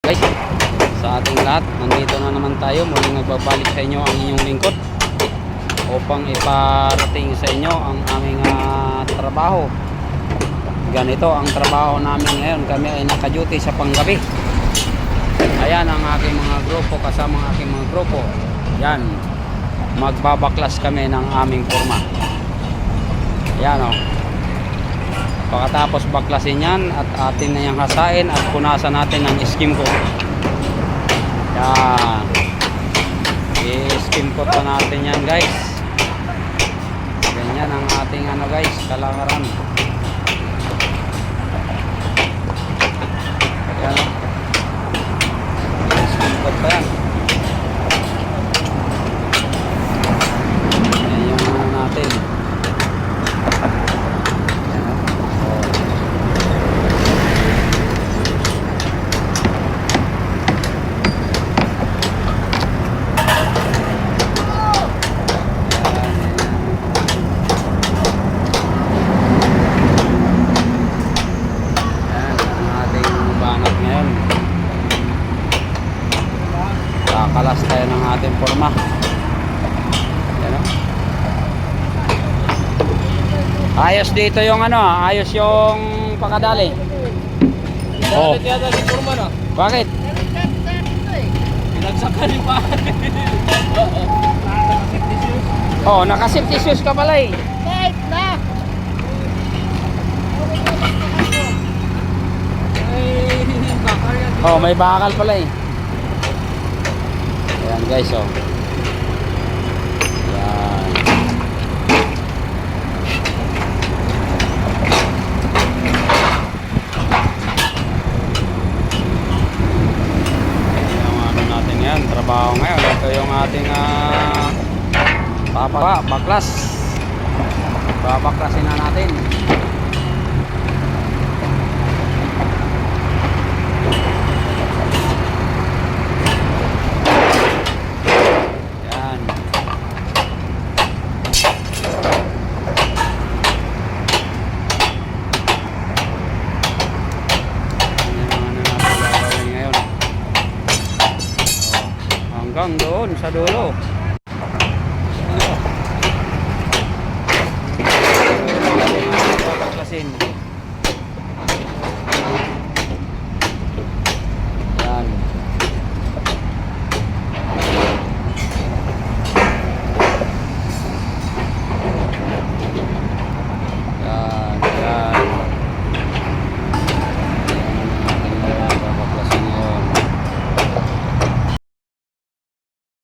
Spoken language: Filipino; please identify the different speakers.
Speaker 1: Guys, sa ating lahat, nandito na naman tayo. Muling nagbabalik sa inyo ang inyong lingkod upang iparating sa inyo ang aming trabaho. Ganito ang trabaho namin ngayon. Kami ay naka-duty sa panggabi. Ayan ang aking mga grupo, kasama ang aking mga grupo. Yan, magbabaklas kami ng aming forma. Yan o. Pagkatapos baklasin yan at atin na yung hasain at punasan natin ng skim coat. Yan, i-skim coat pa natin yan guys. Ganyan ang ating guys, kalakaran. Yan o, i-skim coat pa yan. Yan yung natin. Kakalas tayo ng ating forma. Yan o. Ayos dito yung ayos yung pakadali. Oh. Bakit? Pinagsakan yung pa. Oh, naka-safety shoes ka pala eh. Oh, may bakal pala eh. Ayan guys, oh. Ayan. Yung natin yan, trabaho ngayon. Ito yung ating baklas. Babaklasin na natin. Hanggang doon sa dulo.